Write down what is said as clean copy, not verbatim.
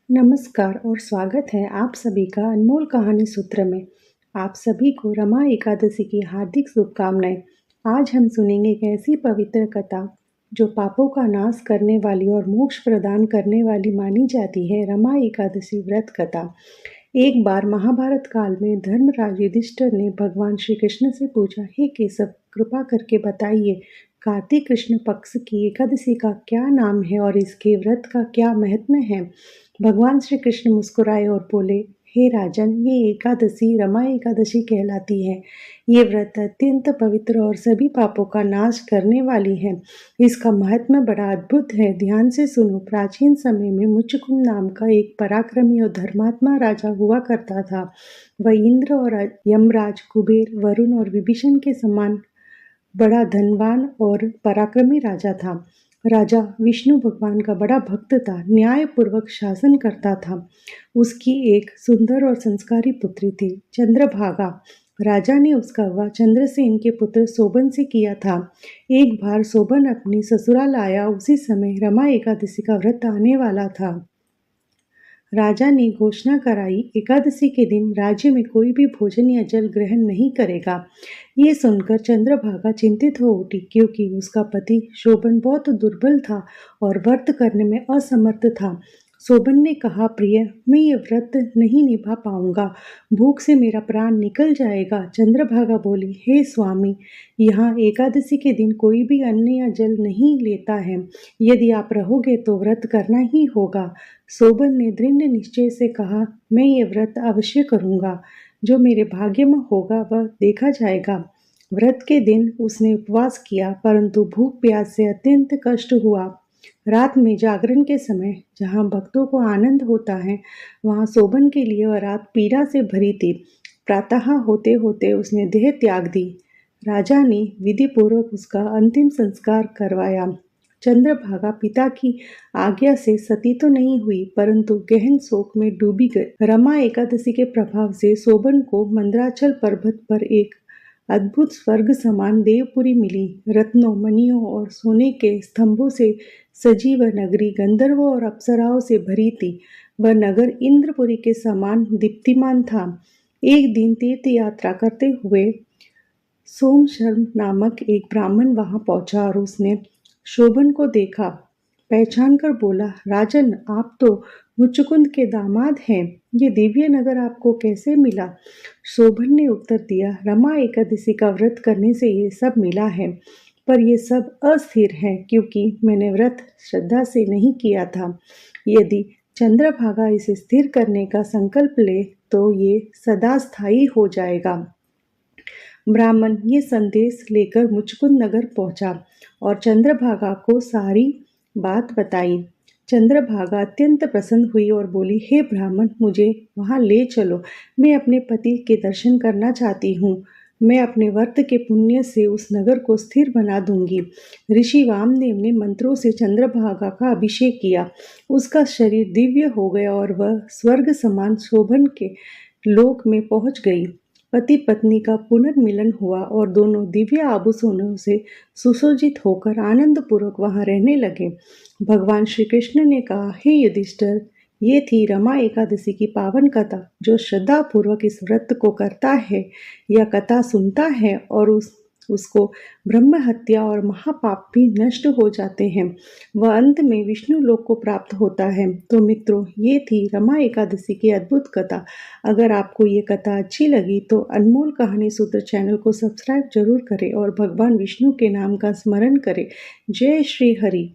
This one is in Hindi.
नमस्कार और स्वागत है आप सभी का अनमोल कहानी सूत्र में। आप सभी को रमा एकादशी की हार्दिक शुभकामनाएं। आज हम सुनेंगे एक ऐसी पवित्र कथा जो पापों का नाश करने वाली और मोक्ष प्रदान करने वाली मानी जाती है। रमा एकादशी व्रत कथा। एक बार महाभारत काल में धर्मराज युधिष्ठिर ने भगवान श्री कृष्ण से पूछा, हे केशव, कृपा करके बताइए, कार्तिक कृष्ण पक्ष की एकादशी का क्या नाम है और इसके व्रत का क्या महत्व है। भगवान श्री कृष्ण मुस्कुराए और बोले, हे राजन, ये एकादशी रमा एकादशी कहलाती है। ये व्रत अत्यंत पवित्र और सभी पापों का नाश करने वाली है। इसका महात्म्य बड़ा अद्भुत है। ध्यान से सुनो। प्राचीन समय में मुचकुंद नाम का एक पराक्रमी और धर्मात्मा राजा हुआ करता था। वह इंद्र और यमराज, कुबेर, वरुण और विभीषण के समान बड़ा धनवान और पराक्रमी राजा था। राजा विष्णु भगवान का बड़ा भक्त था, न्यायपूर्वक शासन करता था। उसकी एक सुंदर और संस्कारी पुत्री थी, चंद्रभागा। राजा ने उसका विवाह चंद्रसेन के पुत्र शोभन से किया था। एक बार शोभन अपनी ससुराल आया, उसी समय रमा एकादशी का व्रत आने वाला था। राजा ने घोषणा कराई, एकादशी के दिन राज्य में कोई भी भोजन या जल ग्रहण नहीं करेगा। ये सुनकर चंद्रभागा चिंतित हो उठी, क्योंकि उसका पति शोभन बहुत दुर्बल था और व्रत करने में असमर्थ था। शोभन ने कहा, प्रिय, मैं ये व्रत नहीं निभा पाऊंगा, भूख से मेरा प्राण निकल जाएगा। चंद्रभागा बोली, हे स्वामी, यहाँ एकादशी के दिन कोई भी अन्न या जल नहीं लेता है। यदि आप रहोगे तो व्रत करना ही होगा। शोभन ने दृढ़ निश्चय से कहा, मैं ये व्रत अवश्य करूंगा। जो मेरे भाग्य में होगा वह देखा जाएगा। व्रत के दिन उसने उपवास किया, परंतु भूख प्यास से अत्यंत कष्ट हुआ। रात में जागरण के समय जहाँ भक्तों को आनंद होता है, वहाँ शोभन के लिए वह रात पीड़ा से भरी थी। प्रातः होते होते उसने देह त्याग दी। राजा ने विधि पूर्वक उसका अंतिम संस्कार करवाया। चंद्रभागा पिता की आज्ञा से सती तो नहीं हुई, परंतु गहन शोक में डूबी गई। रमा एकादशी के प्रभाव से शोभन को मंदराचल पर्वत पर एक अद्भुत स्वर्ग समान देवपुरी मिली। रत्नों, मणियों और सोने के स्तंभों से सजी वह नगरी गंधर्वों और अप्सराओं से भरी थी। वह नगर इंद्रपुरी के समान दीप्तिमान था। एक दिन तीर्थ यात्रा करते हुए सोमशर्म नामक एक ब्राह्मण वहां पहुंचा और उसने शोभन को देखा। पहचान कर बोला, राजन, आप तो मुचुकुंद के दामाद हैं। ये दिव्य नगर आपको कैसे मिला? शोभन ने उत्तर दिया, रमा एकादशी का व्रत करने से ये सब मिला है, पर यह सब अस्थिर है, क्योंकि मैंने व्रत श्रद्धा से नहीं किया था। यदि चंद्रभागा इसे स्थिर करने का संकल्प ले तो ये सदा स्थायी हो जाएगा। ब्राह्मण ये संदेश लेकर मुचकुंद नगर पहुंचा और चंद्रभागा को सारी बात बताई। चंद्रभागा अत्यंत प्रसन्न हुई और बोली, हे ब्राह्मण, मुझे वहां ले चलो। मैं अपने पति के दर्शन करना चाहती हूँ। मैं अपने व्रत के पुण्य से उस नगर को स्थिर बना दूंगी। ऋषि वामदेव ने मंत्रों से चंद्रभागा का अभिषेक किया। उसका शरीर दिव्य हो गया और वह स्वर्ग समान शोभन के लोक में पहुंच गई। पति पत्नी का पुनर्मिलन हुआ और दोनों दिव्य आभूषणों से सुसज्जित होकर आनंद पूर्वक वहां रहने लगे। भगवान श्री कृष्ण ने कहा, हे युधिष्ठिर, ये थी रमा एकादशी की पावन कथा। जो श्रद्धा पूर्वक इस व्रत को करता है या कथा सुनता है और उसको ब्रह्म हत्या और महापाप भी नष्ट हो जाते हैं, वह अंत में विष्णु लोक को प्राप्त होता है। तो मित्रों, ये थी रमा एकादशी की अद्भुत कथा। अगर आपको ये कथा अच्छी लगी तो अनमोल कहानी सूत्र चैनल को सब्सक्राइब जरूर करें और भगवान विष्णु के नाम का स्मरण करें। जय श्री हरि।